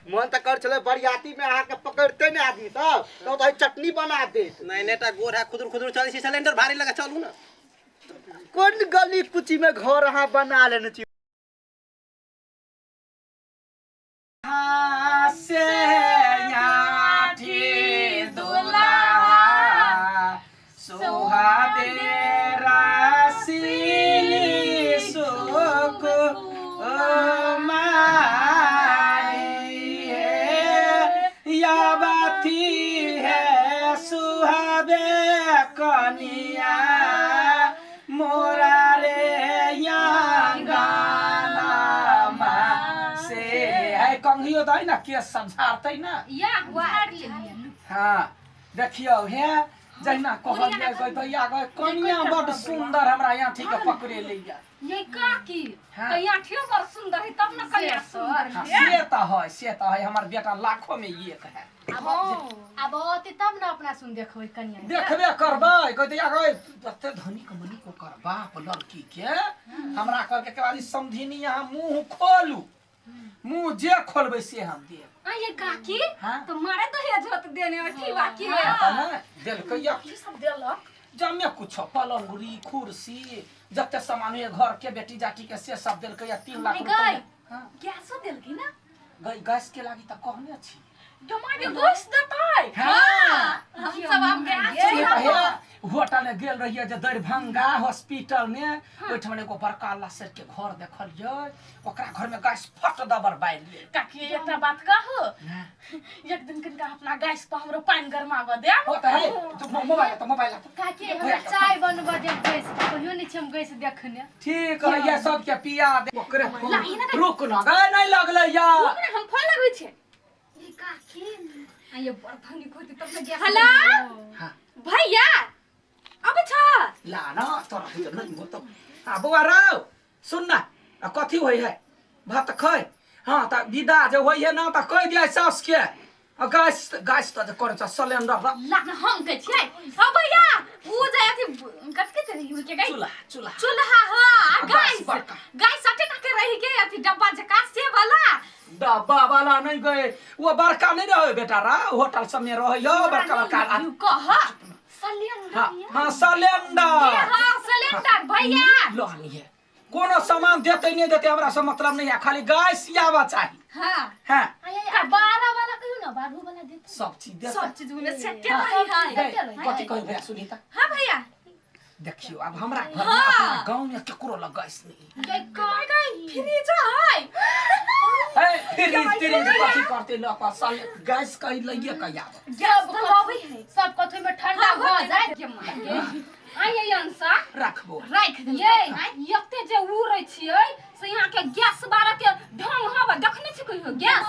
मन तो कर चले बरियाती में आके पकड़ते ने आदमी सब तो चटनी बना दे। नहीं नेटा गोर है खुदुर खुदुर चली सिलेंडर भारी लगा चलू ना। कौन गली कुची में घर हाँ बना लेने चाहिए। ना के समझाते ना या वार ले लिया। हां देखियो हे जहिना कहल जाय गय भैया गय कन्या बड़ सुंदर हमरा यहाँ ठीक पकड़े लिया। ये काकी कन्या ठियो बड़ सुंदर है तब ना कन्या सुंदर है। से त है हमर बेटा लाखों में एक है। अब ओते तब ना अपना सुन देखबै कन्या देखबे करबै कहते या गय तते धनी कमनी को करबा लड़की के हमरा कह के बाद समझिनी यहाँ मुंह खोलू मुंह जे खोलबे से हम दे। ये काकी तो मारे दहेज होत देने अठी बाकी है ना देल कहिया की सब देलक जमे कुछ पलंगरी कुर्सी जते सामान है घर के बेटी जाटी के से सब देल कहिया 3 लाख रुपया। हां गैस देल की ना गैस के लागी त कहने छी जमाने गैस देतै। हां हम सब अब गैस होटल में गेल रहिए जे दरभंगा हॉस्पिटल में ओठम एगो बड़का लासर के घर देखलिए ओकरा घर में गैस फट दबर बाइल ले। काकी एकटा बात कहू एक दिन कनका अपना गैस पर हमरो पानी गरमावा दे। हो त है तू मोबाइल काकी हम चाय बनबा दे गैस कहियो नहीं हम गैस देखने ठीक है ये सब के पिया दे ओकरे रुक ना गए नहीं लगले यार हम फोन लगबै छै। ये काकी ये बर्तनी खोती तब में गैस। हेलो हां भैया अब छ ला ना तोरा तो नहीं हो तो आ बुआ रो सुन ना कथी होय है भात खै। हां त विदा जे होय है ना त कह दिया सास के गैस त कर सिलेंडर ला हम के छै। हां भैया उ जाय थी कट के रही के गई चूल्हा हां गैस सटे का के रही के अथी डब्बा जका से वाला डब्बा वाला नहीं गए वो बड़का नहीं रहे बेटा रा होटल सब में रहियो बड़का कह सिलेंडर। हां सिलेंडर हां सिलेंडर भैया लोनी है कोनो सामान देते नहीं देते हमरा से मतलब नहीं है खाली गैस आवा चाहिए। हां हां 12 वाला कहियो ना 12 वाला दे सब चीज में सेट है। कथी कहै भैया सुनी त। हां भैया देखियो अब हमरा घर में अपना गांव में केकरो लग गैस नहीं ये काय फ्रिज है फ्रिज कथी करते लोग साल गैस कहि लइए कहिया जब कहबै है सब कथि में ठंडा हो जाए के मारे आये अंशा रखबो राख दे ये एते जे उड़ै छियै से यहां के गैस बारह के ढंग हवा देखने छी कहियो गैस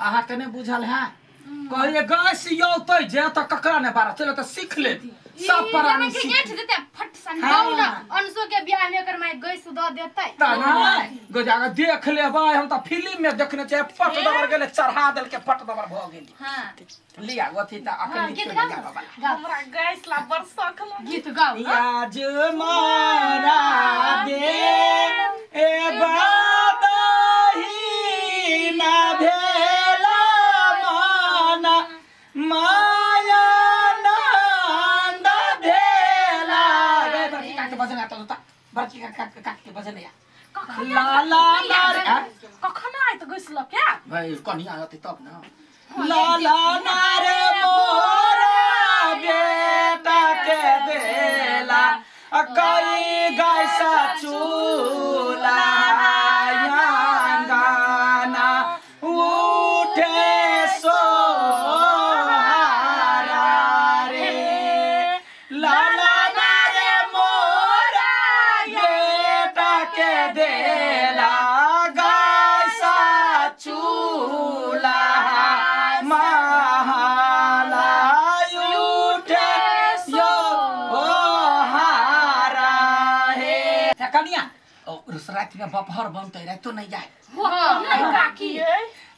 अहाँ के नहीं बुझल है कहिए गैस यौतै जे त ककरा ने बारह चलो त सीख ले सब प्राणी सीख देते फट सन ना अंशो के बियाह में कर माय गैस द देतै त ना गजागा देख लेबै हम त फिल्म में देखने छै फट दबर गेले चढ़ा देल के फट दबर भ गेल। हां लिया गथि त अखन गीत गाबा हमरा गैस ला बरसक गीत गाओ आज मारा दे ए बादही ना भेला माना माया बरकी का के बजन या ला ला ला कखन आइ त गइस ल क्या भाई कन्या आते तब ना ला ला ना रे मोरा बेटा के देला कई गैसा चूल्हा गाना उठे सो रात में बपहर बनते रहे तो नहीं जाए काकी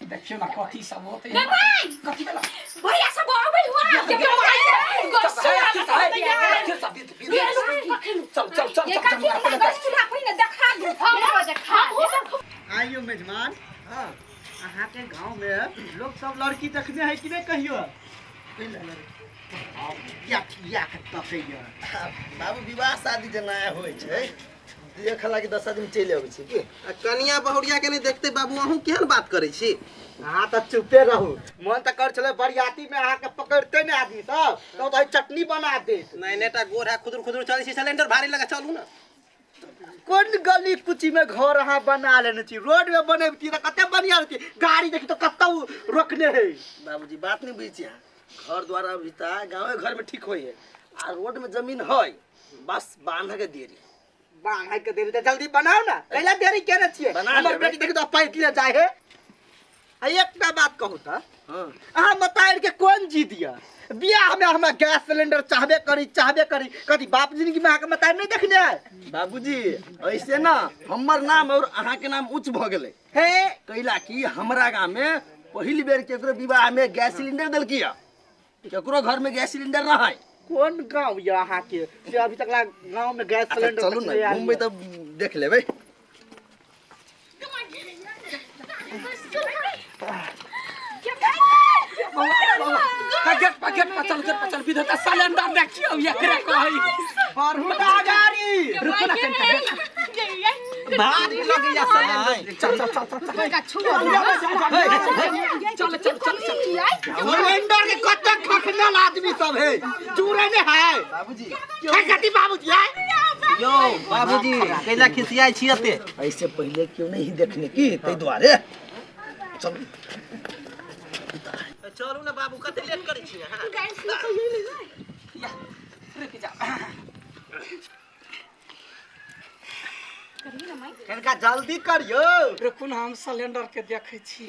देखियो ना कथी सब होते कथी बेला भैया सब आबै हुआ चल ये काकी गैस चूल्हा पहिने देखा दू हम देखा आइयो मेजमान। हां अहाँ के गांव में लोग सब लड़की देखने है कि नहीं कहियो बाबू विवाह शादी जना होइ छै देख लागी 10 आदमी चलि आबै छै की कनिया बहुरिया के नहीं देखते बाबू अहूँ केहन बात करे छी हाँ तो चुपे रहू मन तो कर चले बरियाती में अहाँ के पकड़ते ने आदमी सब तो चटनी बना दे नहीं नेटा गोर है खुदुर खुदुर चली सिलेंडर भारी लगा चलू ना कौन गली कुची में घर अहाँ बना लेने छी रोड में बनेबती त कते बढ़िया रहती गाड़ी देखी तो कत्ता रोकने है बाबूजी बात नहीं बुझी घर द्वारा अभिता गांव घर में ठीक होई है आ रोड में जमीन है बस बांध के देरी बांध के देरी जल्दी बनाओ ना कैला देरी केने छिए हमर बेटी देखी तो पैट ले जाए है एकटा बात कहू त हां अहाँ बताइर के कौन जी दिया बियाह में हम गैस सिलेंडर चाहबे करी कदी बाप जिंदगी में आके बताइर नहीं देखने बाबूजी ऐसे ना हमर नाम और अहाँ के नाम उच्च भ गेले हे कैला की हमरा गांव में पहिली बेर केकरो विवाह में गैस सिलेंडर दल किया केकरो घर में गैस सिलेंडर ना है कौन गांव या अहाँ के से अभी तक गांव में गैस सिलेंडर चलू ना घूमबे त देख लेबै गेट पर चल विधाता सिलेंडर देखियो एकरा कहई और हुटा गाड़ी रुक ना कनिका भारी लगे या सिलेंडर चल का छुआ चल सिलेंडर के कते खखनल आदमी सब है चूरे ने है बाबूजी है कति बाबूजी है यो बाबूजी कैला खिसियाई छी एते ऐसे पहले क्यों नहीं देखने की तै द्वारे चल चलू ना बाबू कते लेट करै छी हां गैस निकल रुक जा कनका जल्दी करियो रुकू ना हम सिलेंडर के देखे छी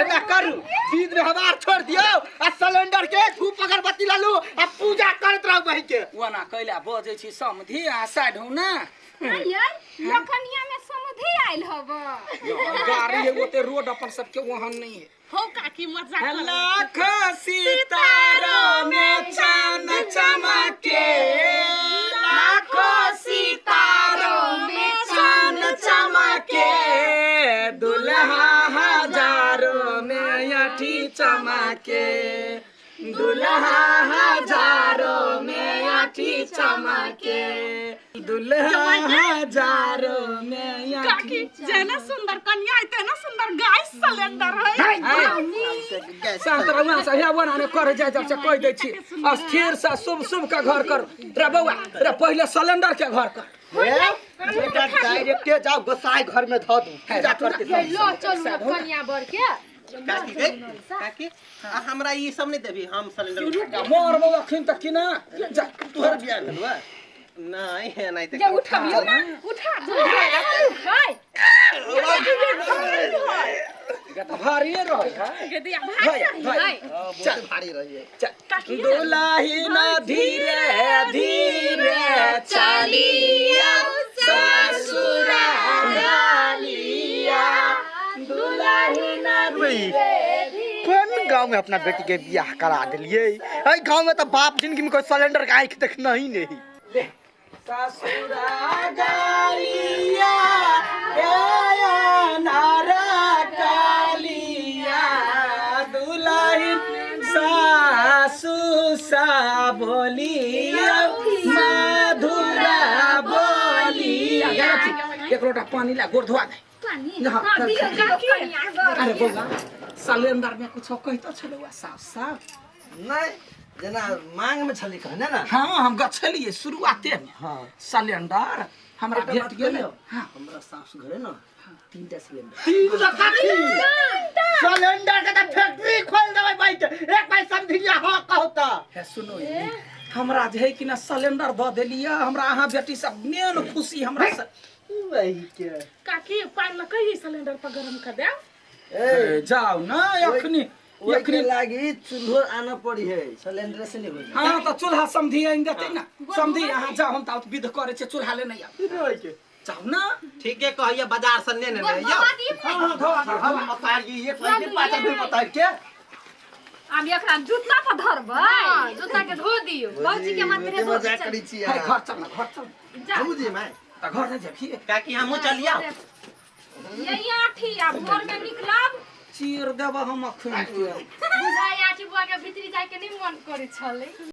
एना करू बीच में हमार छोड़ दियो आ सिलेंडर के धूप अगरबत्ती लालू आ पूजा करत रहू बही के वना कैला बजे छी समधी आ साइड हूं ना यार लखनिया में समधि आइल हब गाड़ी है ओते रोड अपन सबके वहां नहीं है हो काकी मजाक कर लाख सितारों में चांद चमके लाख सितारों में चांद चमके दुल्हा हजारों में अठी चमके दुल्हा हजारों में अठी चमके दुल्हा हजारों में काकी जेना सुंदर कन्या आइते ना सुंदर गैस सिलेंडर है संतरवा से हे बनाने कर जाय जब से कह दै छी अस्थिर से शुभ का घर कर रे बौआ रे पहले सिलेंडर के घर कर बेटा डायरेक्ट जाओ गोसाई घर में धो दू पूजा करके लो चलू कन्या बर के काकी हमरा ई सब नहीं देबी हम सिलेंडर मोर बौआ खिन तक कि ना तोहर बियाह भेलवा नहीं है नहीं ये उठाबियो ना उठा हाय गता भारी रह के दिया भाई चल भारी रही है दुल्ही ना धीरे धीरे चलिया ससुरालिया दुल्ही ना कौन गांव में अपना बेटी के बियाह करा दिलिए ए गांव में तो बाप जिंदगी में कोई सिलेंडर का आंख देखना ही नहीं ससुरा गालिया ए नारा कालिया दुल्हन सासु सा बोलिया मधुरा बोलिया एक लोटा पानी ला गोड़ धोआ दे पानी हां दियो कन्या अरे बौआ सिलेंडर में कुछ कहतो छलुआ साफ साफ नहीं जना मांग में छली कहने ना हाँ हम गछलिए शुरुआते में हां सिलेंडर हमरा भेट गेल हां हमरा सासु घरे ना 3टा सिलेंडर सिलेंडर के तो फैक्ट्री खोल देबै भाई एक भाई समझिया हां कहता है सुनो ये हमरा जे है कि ना सिलेंडर द देलिए हमरा अहाँ बेटी सब मेन खुशी हमरा से वही के काकी पानी में कहिए सिलेंडर पर गरम कर दे ए जाओ ना ओकरे लागी चूल्हो आना पड़ी है सिलेंडर से नहीं होई हां तो चूल्हा समधी आइन देते ना समधी यहां जाओ हम त विध करे छे चूल्हा ले नहीं आ जाओ ना ठीक है कहइया बाजार से ने यो हां धो हम बताइए ये पहले पाछा भी बता के आब एकरा जूता पर धरबै जूता के धो दियो बाबूजी के मात्र धो मजाक करी छी घर यार चल ना घर चल बाबूजी मैं त घर न जाखिए काकी हमहु चलिया यही आठी आ भोर में निकलब चीर देब हम अखन के बुझाइ आठी बुआ के भीतरी जाय के नहीं मन करे छले